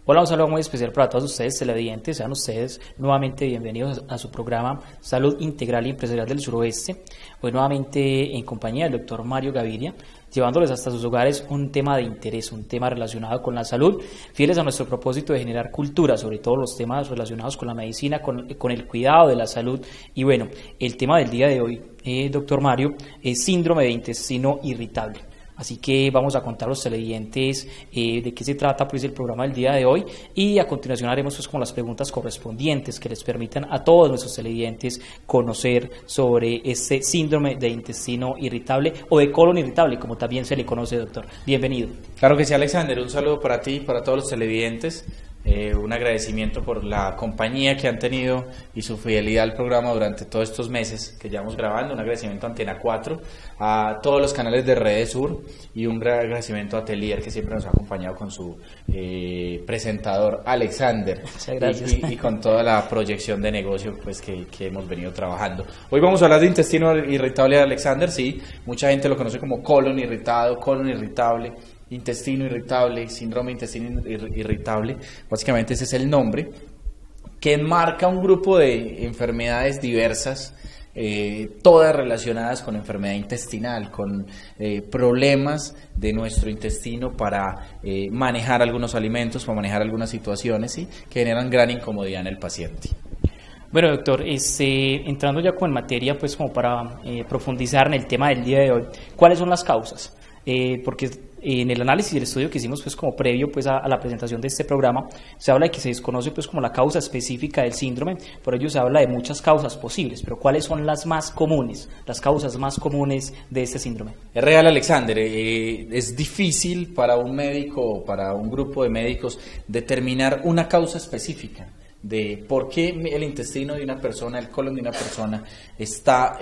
Hola, un saludo muy especial para todos ustedes televidentes. Sean ustedes nuevamente bienvenidos a su programa Salud Integral y Empresarial del Suroeste. Hoy nuevamente en compañía del doctor Mario Gaviria, llevándoles hasta sus hogares un tema de interés, un tema relacionado con la salud, fieles a nuestro propósito de generar cultura, sobre todo los temas relacionados con la medicina, con el cuidado de la salud. Y bueno, el tema del día de hoy, doctor Mario, es síndrome de intestino irritable. Así que vamos a contar a los televidentes de qué se trata pues el programa del día de hoy, y a continuación haremos pues como las preguntas correspondientes que les permitan a todos nuestros televidentes conocer sobre este síndrome de intestino irritable o de colon irritable, como también se le conoce, doctor. Bienvenido. Claro que sí, Alexander, un saludo para ti y para todos los televidentes. Un agradecimiento por la compañía que han tenido y su fidelidad al programa durante todos estos meses que llevamos grabando. Un agradecimiento a Antena 4, a todos los canales de Redes Sur, y un gran agradecimiento a Telier, que siempre nos ha acompañado con su presentador Alexander. Muchas gracias. Y con toda la proyección de negocio pues que hemos venido trabajando. Hoy vamos a hablar de intestino irritable de Alexander. Sí, mucha gente lo conoce como colon irritado, colon irritable, intestino irritable, síndrome de intestino irritable. Básicamente ese es el nombre, que enmarca un grupo de enfermedades diversas, todas relacionadas con enfermedad intestinal, con problemas de nuestro intestino para manejar algunos alimentos, para manejar algunas situaciones, ¿sí?, que generan gran incomodidad en el paciente. Bueno, doctor, entrando ya con materia, pues como para profundizar en el tema del día de hoy, ¿cuáles son las causas? Porque en el análisis y el estudio que hicimos pues como previo pues a la presentación de este programa, se habla de que se desconoce pues como la causa específica del síndrome. Por ello se habla de muchas causas posibles, pero ¿cuáles son las más comunes, las causas más comunes de este síndrome? Es real, Alexander, es difícil para un médico o para un grupo de médicos determinar una causa específica de por qué el intestino de una persona, el colon de una persona está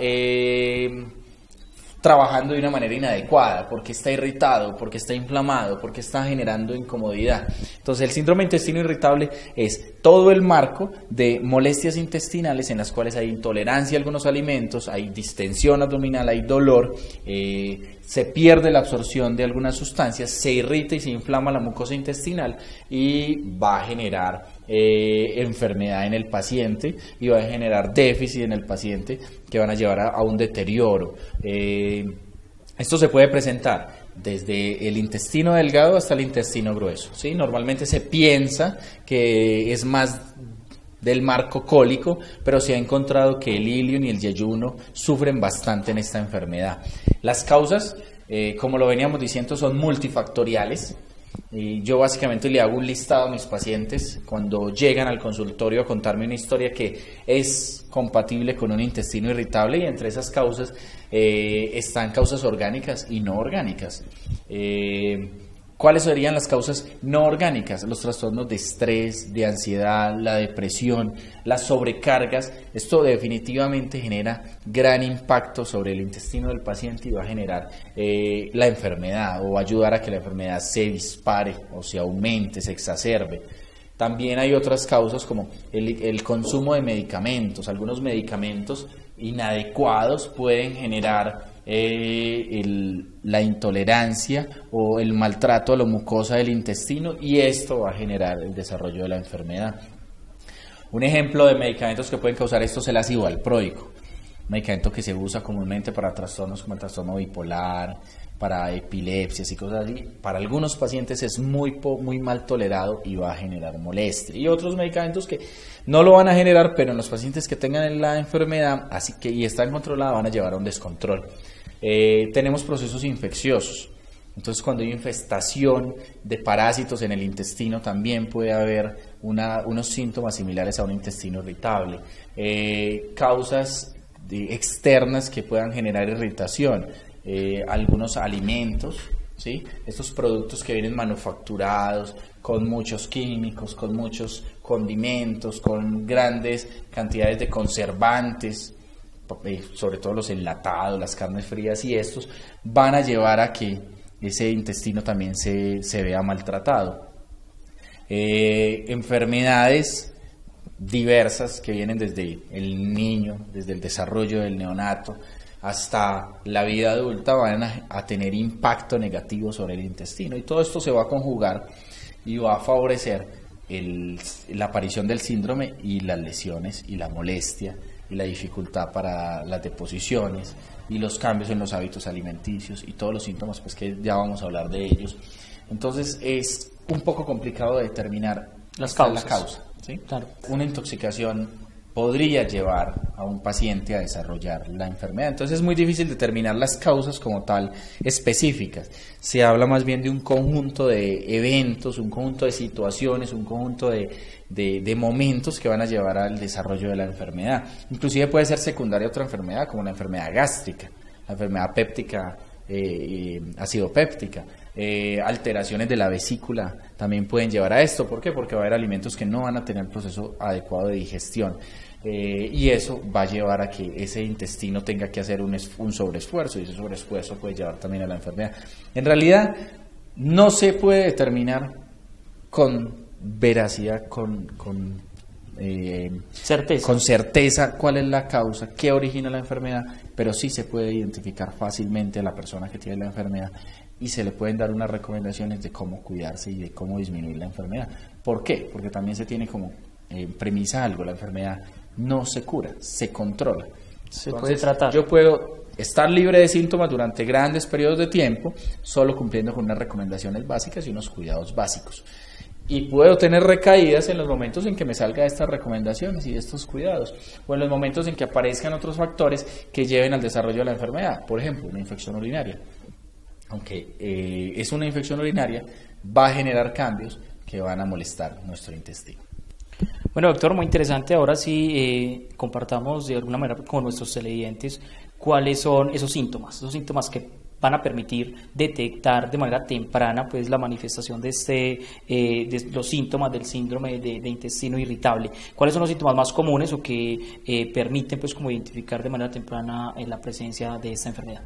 trabajando de una manera inadecuada, porque está irritado, porque está inflamado, porque está generando incomodidad. Entonces el síndrome de intestino irritable es todo el marco de molestias intestinales en las cuales hay intolerancia a algunos alimentos, hay distensión abdominal, hay dolor, se pierde la absorción de algunas sustancias, se irrita y se inflama la mucosa intestinal y va a generar enfermedad en el paciente, y va a generar déficit en el paciente que van a llevar a un deterioro. Esto se puede presentar desde el intestino delgado hasta el intestino grueso, ¿sí? Normalmente se piensa que es más del marco cólico, pero se ha encontrado que el ilion y el yeyuno sufren bastante en esta enfermedad. Las causas, como lo veníamos diciendo, son multifactoriales. Y yo básicamente le hago un listado a mis pacientes cuando llegan al consultorio a contarme una historia que es compatible con un intestino irritable, y entre esas causas están causas orgánicas y no orgánicas. ¿Cuáles serían las causas no orgánicas? Los trastornos de estrés, de ansiedad, la depresión, las sobrecargas. Esto definitivamente genera gran impacto sobre el intestino del paciente y va a generar la enfermedad, o va a ayudar a que la enfermedad se dispare o se aumente, se exacerbe. También hay otras causas como el consumo de medicamentos. Algunos medicamentos inadecuados pueden generar la intolerancia o el maltrato a la mucosa del intestino, y esto va a generar el desarrollo de la enfermedad. Un ejemplo de medicamentos que pueden causar esto es el ácido valproico, medicamento que se usa comúnmente para trastornos como el trastorno bipolar, para epilepsias y cosas así. Para algunos pacientes es muy mal tolerado y va a generar molestia. Y otros medicamentos que no lo van a generar, pero en los pacientes que tengan la enfermedad y están controlados, van a llevar a un descontrol. Tenemos procesos infecciosos. Entonces, cuando hay infestación de parásitos en el intestino, también puede haber unos síntomas similares a un intestino irritable. Causas externas que puedan generar irritación. Algunos alimentos, ¿sí? Estos productos que vienen manufacturados con muchos químicos, con muchos condimentos, con grandes cantidades de conservantes, sobre todo los enlatados, las carnes frías, y estos van a llevar a que ese intestino también se vea maltratado. Enfermedades diversas que vienen desde el niño, desde el desarrollo del neonato hasta la vida adulta, van a tener impacto negativo sobre el intestino, y todo esto se va a conjugar y va a favorecer la aparición del síndrome y las lesiones y la molestia y la dificultad para las deposiciones y los cambios en los hábitos alimenticios y todos los síntomas, pues que ya vamos a hablar de ellos. Entonces es un poco complicado de determinar las causas. La causa, ¿sí? Claro. Una intoxicación podría llevar a un paciente a desarrollar la enfermedad. Entonces es muy difícil determinar las causas como tal específicas. Se habla más bien de un conjunto de eventos, un conjunto de situaciones, un conjunto de momentos que van a llevar al desarrollo de la enfermedad. Inclusive puede ser secundaria a otra enfermedad, como la enfermedad gástrica, la enfermedad péptica, acidopéptica. Alteraciones de la vesícula también pueden llevar a esto. ¿Por qué? Porque va a haber alimentos que no van a tener proceso adecuado de digestión, y eso va a llevar a que ese intestino tenga que hacer un sobreesfuerzo, y ese sobreesfuerzo puede llevar también a la enfermedad. En realidad no se puede determinar con veracidad, con certeza cuál es la causa, qué origina la enfermedad, pero sí se puede identificar fácilmente a la persona que tiene la enfermedad y se le pueden dar unas recomendaciones de cómo cuidarse y de cómo disminuir la enfermedad. ¿Por qué? Porque también se tiene como premisa algo: la enfermedad no se cura, se controla. Se puede tratar. Yo puedo estar libre de síntomas durante grandes periodos de tiempo, solo cumpliendo con unas recomendaciones básicas y unos cuidados básicos. Y puedo tener recaídas en los momentos en que me salga de estas recomendaciones y de estos cuidados, o en los momentos en que aparezcan otros factores que lleven al desarrollo de la enfermedad. Por ejemplo, una infección urinaria. Aunque es una infección urinaria, va a generar cambios que van a molestar nuestro intestino. Bueno, doctor, muy interesante. Ahora sí compartamos de alguna manera con nuestros televidentes cuáles son esos síntomas que van a permitir detectar de manera temprana pues la manifestación de los síntomas del síndrome de intestino irritable. ¿Cuáles son los síntomas más comunes o que permiten pues como identificar de manera temprana la presencia de esta enfermedad?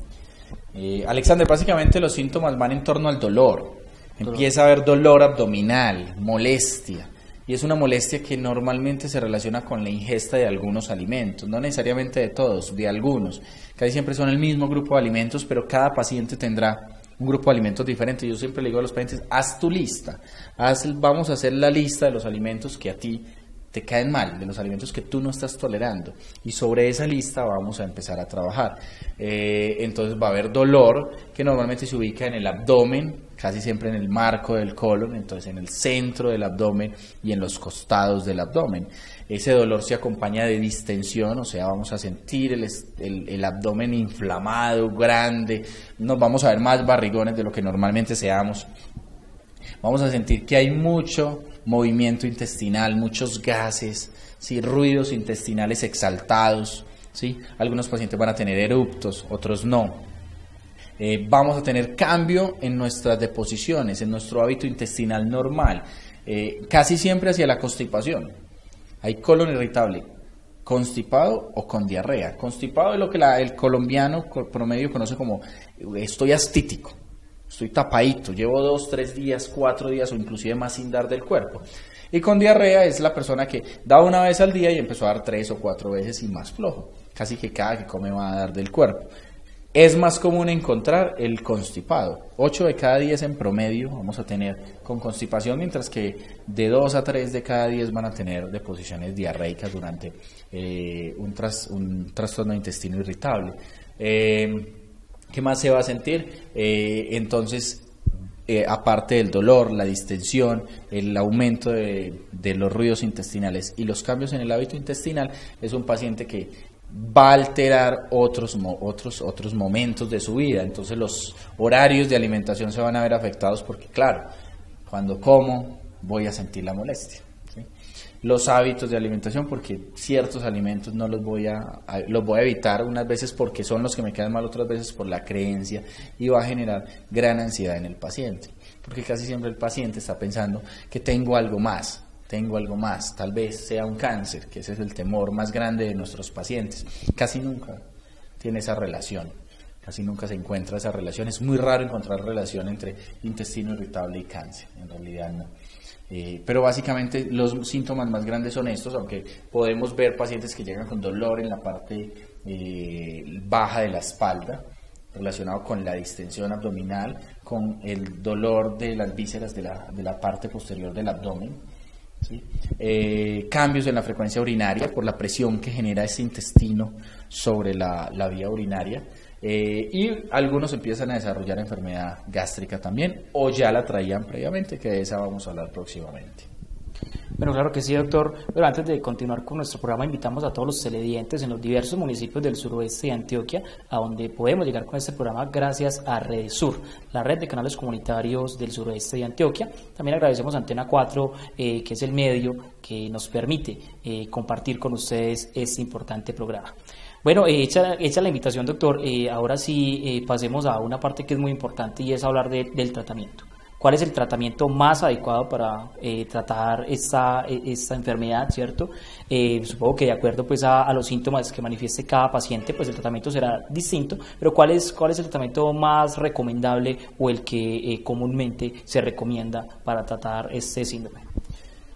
Alexander, básicamente los síntomas van en torno al dolor. Empieza a haber dolor abdominal, molestia, y es una molestia que normalmente se relaciona con la ingesta de algunos alimentos, no necesariamente de todos, de algunos. Casi siempre son el mismo grupo de alimentos, pero cada paciente tendrá un grupo de alimentos diferente. Yo siempre le digo a los pacientes: haz tu lista, vamos a hacer la lista de los alimentos que a ti te caen mal, de los alimentos que tú no estás tolerando, y sobre esa lista vamos a empezar a trabajar. Entonces va a haber dolor que normalmente se ubica en el abdomen, casi siempre en el marco del colon, entonces en el centro del abdomen y en los costados del abdomen. Ese dolor se acompaña de distensión, o sea, vamos a sentir el abdomen inflamado, grande, nos vamos a ver más barrigones de lo que normalmente seamos. Vamos a sentir que hay mucho movimiento intestinal, muchos gases, ¿sí? Ruidos intestinales exaltados, ¿sí? Algunos pacientes van a tener eruptos, otros no. Vamos a tener cambio en nuestras deposiciones, en nuestro hábito intestinal normal, casi siempre hacia la constipación. Hay colon irritable constipado o con diarrea. Constipado es lo que el colombiano promedio conoce como estoy astítico. Estoy tapadito, llevo 2, 3 días, 4 días o inclusive más sin dar del cuerpo. Y con diarrea es la persona que da una vez al día y empezó a dar 3 o 4 veces y más flojo. Casi que cada que come va a dar del cuerpo. Es más común encontrar el constipado. 8 de cada 10 en promedio vamos a tener con constipación, mientras que de 2 a 3 de cada 10 van a tener deposiciones diarreicas durante un trastorno de intestino irritable. ¿Qué más se va a sentir? Entonces, aparte del dolor, la distensión, el aumento de los ruidos intestinales y los cambios en el hábito intestinal, es un paciente que va a alterar otros momentos de su vida. Entonces los horarios de alimentación se van a ver afectados porque, claro, cuando como voy a sentir la molestia, ¿sí? Los hábitos de alimentación, porque ciertos alimentos no los voy a evitar, unas veces porque son los que me quedan mal, otras veces por la creencia, y va a generar gran ansiedad en el paciente, porque casi siempre el paciente está pensando que tengo algo más, tal vez sea un cáncer, que ese es el temor más grande de nuestros pacientes. Casi nunca tiene esa relación, casi nunca se encuentra esa relación. Es muy raro encontrar relación entre intestino irritable y cáncer, en realidad no. Pero básicamente los síntomas más grandes son estos, aunque podemos ver pacientes que llegan con dolor en la parte baja de la espalda, relacionado con la distensión abdominal, con el dolor de las vísceras de la parte posterior del abdomen, ¿sí? Cambios en la frecuencia urinaria por la presión que genera ese intestino sobre la vía urinaria. Y algunos empiezan a desarrollar enfermedad gástrica también, o ya la traían previamente, que de esa vamos a hablar próximamente. Bueno, claro que sí, doctor. Pero antes de continuar con nuestro programa, invitamos a todos los televidentes en los diversos municipios del suroeste de Antioquia, a donde podemos llegar con este programa gracias a Redesur, la red de canales comunitarios del suroeste de Antioquia. También agradecemos a Antena 4, que es el medio que nos permite compartir con ustedes este importante programa. Bueno, hecha la invitación, doctor, ahora sí pasemos a una parte que es muy importante y es hablar del tratamiento. ¿Cuál es el tratamiento más adecuado para tratar esta enfermedad, cierto? Supongo que de acuerdo pues a los síntomas que manifieste cada paciente, pues el tratamiento será distinto, pero ¿cuál es el tratamiento más recomendable o el que comúnmente se recomienda para tratar este síndrome?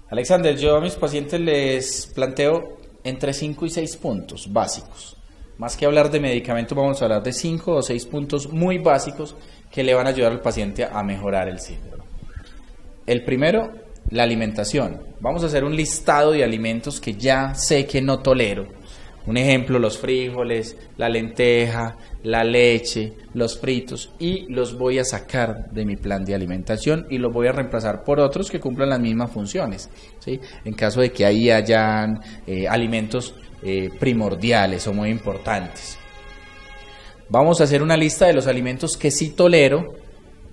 Alexander, yo a mis pacientes les planteo entre 5 y 6 puntos básicos. Más que hablar de medicamentos, vamos a hablar de 5 o 6 puntos muy básicos que le van a ayudar al paciente a mejorar el síndrome. El primero, la alimentación. Vamos a hacer un listado de alimentos que ya sé que no tolero. Un ejemplo, los frijoles, la lenteja, la leche, los fritos, y los voy a sacar de mi plan de alimentación y los voy a reemplazar por otros que cumplan las mismas funciones, ¿sí? En caso de que ahí hayan alimentos primordiales o muy importantes. Vamos a hacer una lista de los alimentos que sí tolero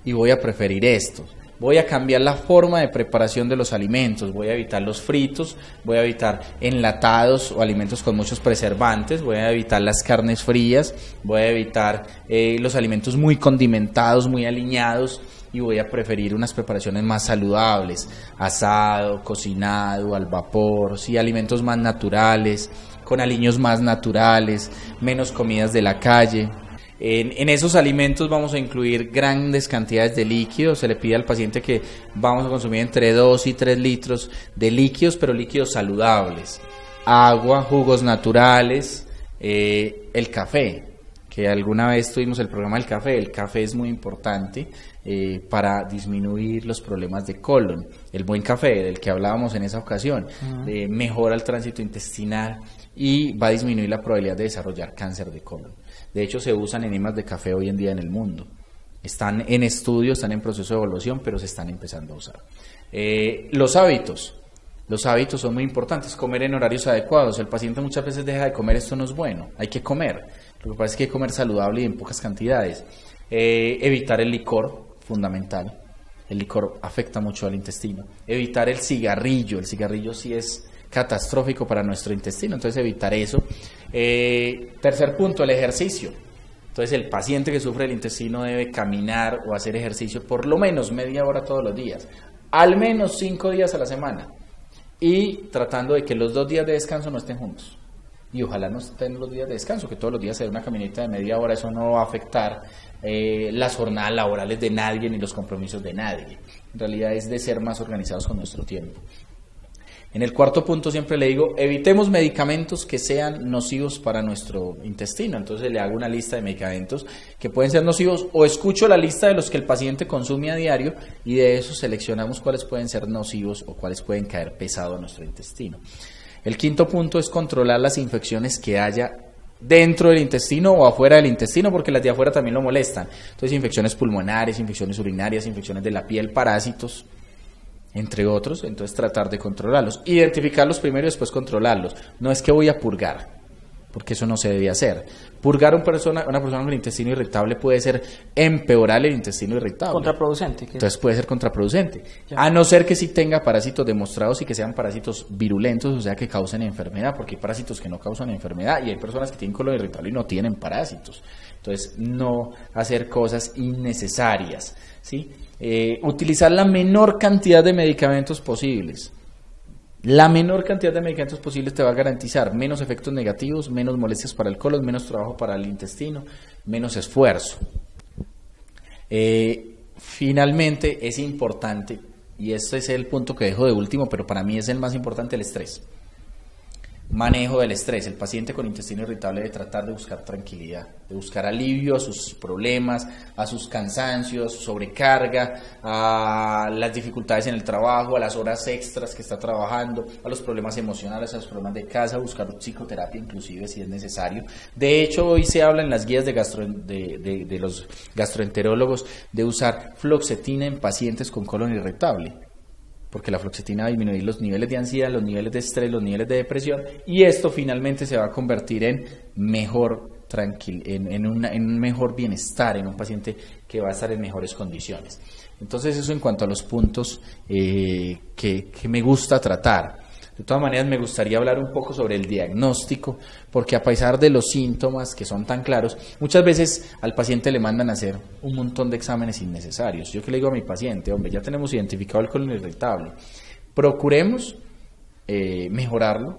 y voy a preferir estos. Voy a cambiar la forma de preparación de los alimentos, voy a evitar los fritos, voy a evitar enlatados o alimentos con muchos preservantes, voy a evitar las carnes frías, voy a evitar los alimentos muy condimentados, muy aliñados, y voy a preferir unas preparaciones más saludables, asado, cocinado, al vapor, sí, alimentos más naturales, con aliños más naturales, menos comidas de la calle. En esos alimentos vamos a incluir grandes cantidades de líquidos. Se le pide al paciente que vamos a consumir entre 2 y 3 litros de líquidos, pero líquidos saludables. Agua, jugos naturales, el café, que alguna vez tuvimos el programa del café. El café es muy importante para disminuir los problemas de colon. El buen café, del que hablábamos en esa ocasión, mejora el tránsito intestinal y va a disminuir la probabilidad de desarrollar cáncer de colon. De hecho, se usan enemas de café hoy en día en el mundo. Están en estudio, están en proceso de evaluación, pero se están empezando a usar. Los hábitos son muy importantes. Comer en horarios adecuados. El paciente muchas veces deja de comer, esto no es bueno, hay que comer. Lo que pasa es que hay que comer saludable y en pocas cantidades. Evitar el licor, fundamental. El licor afecta mucho al intestino. Evitar el cigarrillo sí es catastrófico para nuestro intestino, entonces evitar eso. Tercer punto, el ejercicio. Entonces el paciente que sufre del intestino debe caminar o hacer ejercicio por lo menos media hora todos los días, al menos 5 días a la semana, y tratando de que los 2 días de descanso no estén juntos. Y ojalá no estén los días de descanso, que todos los días se dé una caminata de media hora. Eso no va a afectar las jornadas laborales de nadie ni los compromisos de nadie. En realidad es de ser más organizados con nuestro tiempo. En el cuarto punto siempre le digo, evitemos medicamentos que sean nocivos para nuestro intestino. Entonces le hago una lista de medicamentos que pueden ser nocivos, o escucho la lista de los que el paciente consume a diario y de esos seleccionamos cuáles pueden ser nocivos o cuáles pueden caer pesado a nuestro intestino. El quinto punto es controlar las infecciones que haya dentro del intestino o afuera del intestino, porque las de afuera también lo molestan. Entonces infecciones pulmonares, infecciones urinarias, infecciones de la piel, parásitos, entre otros. Entonces tratar de controlarlos, identificarlos primero y después controlarlos. No es que voy a purgar, porque eso no se debe hacer. Purgar una persona con el intestino irritable puede ser empeorar el intestino irritable. Contraproducente. Entonces puede ser contraproducente. A no ser que sí tenga parásitos demostrados y que sean parásitos virulentos, o sea que causen enfermedad, porque hay parásitos que no causan enfermedad y hay personas que tienen colon irritable y no tienen parásitos. Entonces no hacer cosas innecesarias, ¿sí? Utilizar la menor cantidad de medicamentos posibles. La menor cantidad de medicamentos posibles te va a garantizar menos efectos negativos, menos molestias para el colon, menos trabajo para el intestino, menos esfuerzo. Finalmente es importante, y este es el punto que dejo de último, pero para mí es el más importante, el estrés. manejo del estrés. El paciente con intestino irritable debe tratar de buscar tranquilidad, de buscar alivio a sus problemas, a sus cansancios, su sobrecarga, a las dificultades en el trabajo, a las horas extras que está trabajando, a los problemas emocionales, a los problemas de casa, buscar psicoterapia inclusive si es necesario. De hecho, hoy se habla en las guías de los gastroenterólogos de usar fluoxetina en pacientes con colon irritable, porque la fluoxetina va a disminuir los niveles de ansiedad, los niveles de estrés, los niveles de depresión, y esto finalmente se va a convertir en un mejor bienestar, en un paciente que va a estar en mejores condiciones. Entonces eso en cuanto a los puntos que me gusta tratar. De todas maneras, me gustaría hablar un poco sobre el diagnóstico, porque a pesar de los síntomas que son tan claros, muchas veces al paciente le mandan a hacer un montón de exámenes innecesarios. Yo que le digo a mi paciente, hombre, ya tenemos identificado el colon irritable, procuremos mejorarlo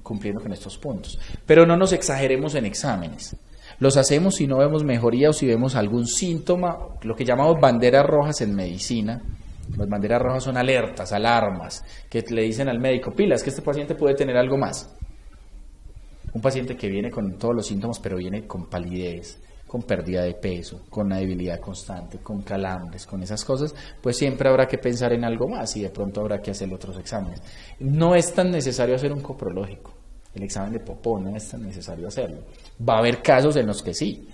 cumpliendo con estos puntos, pero no nos exageremos en exámenes. Los hacemos si no vemos mejoría o si vemos algún síntoma, lo que llamamos banderas rojas en medicina. Las banderas rojas son alertas, alarmas, que le dicen al médico, pilas, que este paciente puede tener algo más. Un paciente que viene con todos los síntomas, pero viene con palidez, con pérdida de peso, con una debilidad constante, con calambres, con esas cosas, pues siempre habrá que pensar en algo más y de pronto habrá que hacer otros exámenes. No es tan necesario hacer un coprológico, el examen de popó no es tan necesario hacerlo. Va a haber casos en los que sí.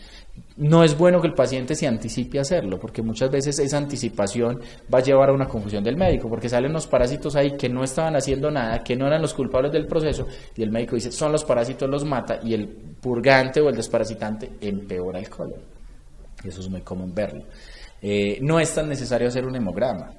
No es bueno que el paciente se anticipe a hacerlo, porque muchas veces esa anticipación va a llevar a una confusión del médico, porque salen unos parásitos ahí que no estaban haciendo nada, que no eran los culpables del proceso, y el médico dice, son los parásitos, los mata, y el purgante o el desparasitante empeora el colon. Eso es muy común verlo. No es tan necesario hacer un hemograma.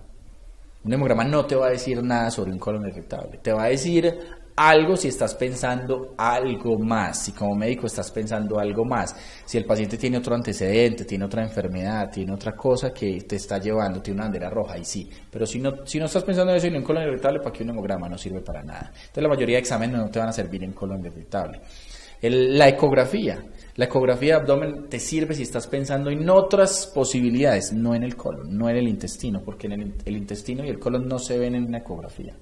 Un hemograma no te va a decir nada sobre un colon irritable, te va a decir algo si estás pensando algo más, si como médico estás pensando algo más, si el paciente tiene otro antecedente, tiene otra enfermedad, tiene otra cosa que te está llevando, tiene una bandera roja, y sí, pero si no estás pensando en eso y en un colon irritable, ¿para qué un hemograma? No sirve para nada. Entonces la mayoría de exámenes no te van a servir en colon irritable. La ecografía de abdomen te sirve si estás pensando en otras posibilidades, no en el colon, no en el intestino, porque en el intestino y el colon no se ven en una ecografía.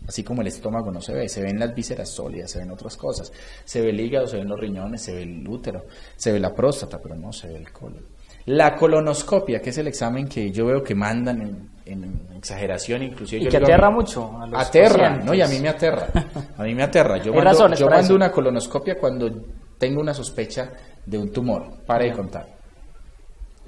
Así como el estómago no se ven las vísceras sólidas, se ven otras cosas, se ve el hígado, se ven los riñones, se ve el útero, se ve la próstata, pero no se ve el colon. La colonoscopia, que es el examen que yo veo que mandan en exageración, inclusive. Y que aterra mucho a los pacientes. No, y a mí me aterra. Yo mando una colonoscopia cuando tengo una sospecha de un tumor, de contar.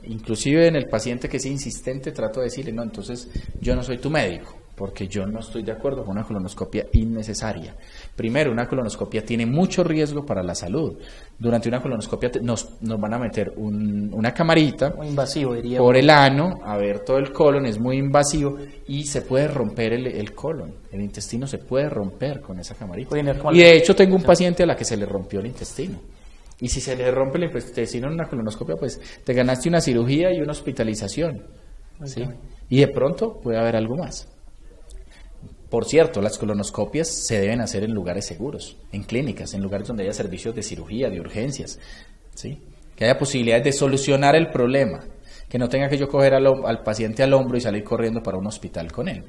Inclusive en el paciente que es insistente trato de decirle, no, entonces yo no soy tu médico, porque yo no estoy de acuerdo con una colonoscopia innecesaria. Primero, una colonoscopia tiene mucho riesgo para la salud. Durante una colonoscopia nos van a meter una camarita muy invasivo, diría, por el ano, a ver todo el colon, es muy invasivo y se puede romper el colon, el intestino se puede romper con esa camarita. Y de hecho tengo un paciente a la que se le rompió el intestino. Y si se le rompe el intestino en una colonoscopia, pues te ganaste una cirugía y una hospitalización, ¿sí? Y de pronto puede haber algo más. Por cierto, las colonoscopias se deben hacer en lugares seguros, en clínicas, en lugares donde haya servicios de cirugía, de urgencias, ¿sí? Que haya posibilidades de solucionar el problema, que no tenga que yo coger al paciente al hombro y salir corriendo para un hospital con él.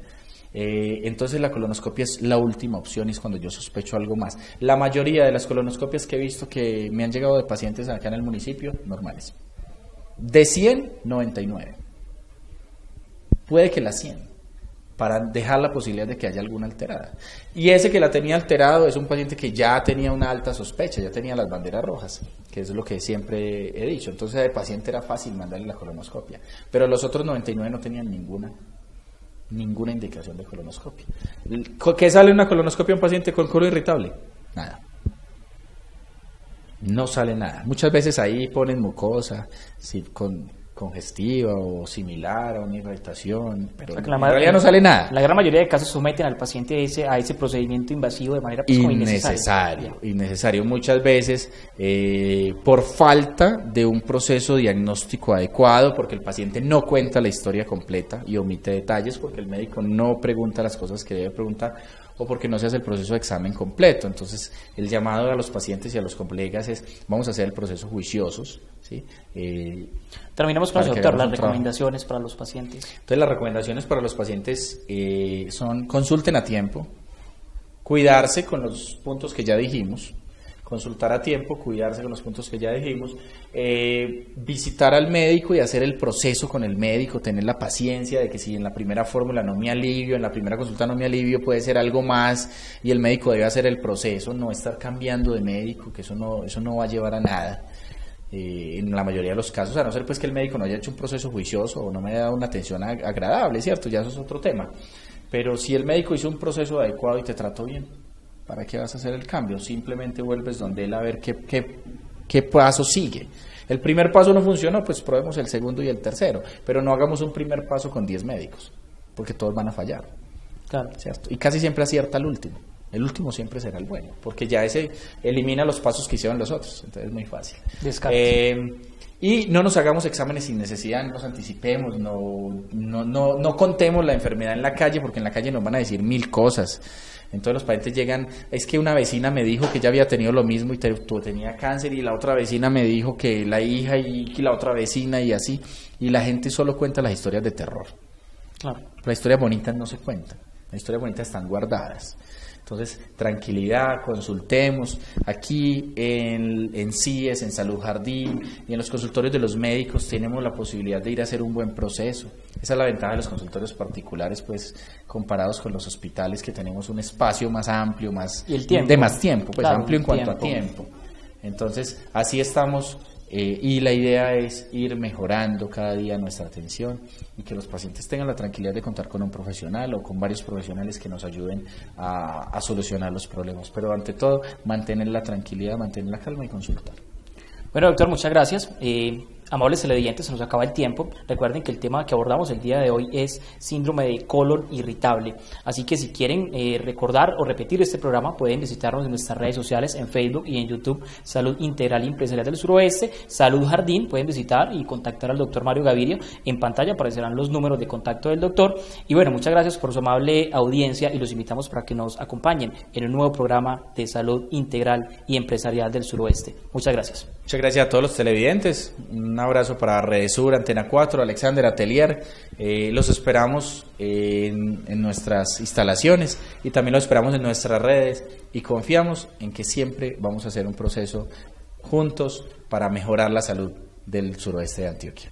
Entonces la colonoscopia es la última opción y es cuando yo sospecho algo más. La mayoría de las colonoscopias que he visto que me han llegado de pacientes acá en el municipio, normales. De 100, 99. Puede que las 100, para dejar la posibilidad de que haya alguna alterada. Y ese que la tenía alterado es un paciente que ya tenía una alta sospecha, ya tenía las banderas rojas, que es lo que siempre he dicho. Entonces al paciente era fácil mandarle la colonoscopia, pero los otros 99 no tenían ninguna indicación de colonoscopia. ¿Qué sale en una colonoscopia a un paciente con colon irritable? Nada. No sale nada. Muchas veces ahí ponen mucosa, congestiva o similar a una irritación, pero en realidad no sale nada. La gran mayoría de casos someten al paciente a ese procedimiento invasivo de manera innecesario. Muchas veces por falta de un proceso diagnóstico adecuado, porque el paciente no cuenta la historia completa y omite detalles, porque el médico no pregunta las cosas que debe preguntar, o porque no se hace el proceso de examen completo. Entonces el llamado a los pacientes y a los colegas es: vamos a hacer el proceso juiciosos, ¿sí? Terminamos con eso, doctor, las recomendaciones para los pacientes. Entonces las recomendaciones para los pacientes son: consulten a tiempo, cuidarse con los puntos que ya dijimos, consultar a tiempo, cuidarse con los puntos que ya dijimos, visitar al médico y hacer el proceso con el médico, tener la paciencia de que si en la primera fórmula no me alivio, en la primera consulta no me alivio, puede ser algo más y el médico debe hacer el proceso, no estar cambiando de médico, que eso no va a llevar a nada. En la mayoría de los casos, a no ser pues que el médico no haya hecho un proceso juicioso o no me haya dado una atención agradable, ¿cierto? Ya eso es otro tema. Pero si el médico hizo un proceso adecuado y te trató bien, ¿para qué vas a hacer el cambio? Simplemente vuelves donde él a ver qué paso sigue. El primer paso no funcionó, pues probemos el segundo y el tercero, pero no hagamos un primer paso con 10 médicos, porque todos van a fallar. Claro. ¿Cierto? Y casi siempre acierta el último. El último siempre será el bueno, porque ya ese elimina los pasos que hicieron los otros, entonces es muy fácil. Y no nos hagamos exámenes sin necesidad, no nos anticipemos, no contemos la enfermedad en la calle, porque en la calle nos van a decir 1000 cosas. Entonces los pacientes llegan, es que una vecina me dijo que ya había tenido lo mismo y tenía cáncer, y la otra vecina me dijo que la hija y la otra vecina y así, y la gente solo cuenta las historias de terror. Claro. Las historias bonitas no se cuentan, las historias bonitas están guardadas. Entonces, tranquilidad, consultemos aquí en CIES, en Salud Jardín y en los consultorios de los médicos tenemos la posibilidad de ir a hacer un buen proceso. Esa es la ventaja de los consultorios particulares, pues comparados con los hospitales, que tenemos un espacio más amplio, ¿Y el tiempo? De más tiempo, pues claro, amplio en cuanto a tiempo. Entonces, así estamos. Y la idea es ir mejorando cada día nuestra atención y que los pacientes tengan la tranquilidad de contar con un profesional o con varios profesionales que nos ayuden a solucionar los problemas. Pero ante todo, mantener la tranquilidad, mantener la calma y consultar. Bueno, doctor, muchas gracias. Amables televidentes, se nos acaba el tiempo. Recuerden que el tema que abordamos el día de hoy es síndrome de colon irritable. Así que si quieren recordar o repetir este programa, pueden visitarnos en nuestras redes sociales, en Facebook y en YouTube, Salud Integral y Empresarial del Suroeste, Salud Jardín. Pueden visitar y contactar al doctor Mario Gaviria. En pantalla aparecerán los números de contacto del doctor. Y bueno, muchas gracias por su amable audiencia y los invitamos para que nos acompañen en un nuevo programa de Salud Integral y Empresarial del Suroeste. Muchas gracias. Muchas gracias a todos los televidentes. Un abrazo para Redesur, Antena 4, Alexander Atelier. Los esperamos en nuestras instalaciones y también los esperamos en nuestras redes y confiamos en que siempre vamos a hacer un proceso juntos para mejorar la salud del suroeste de Antioquia.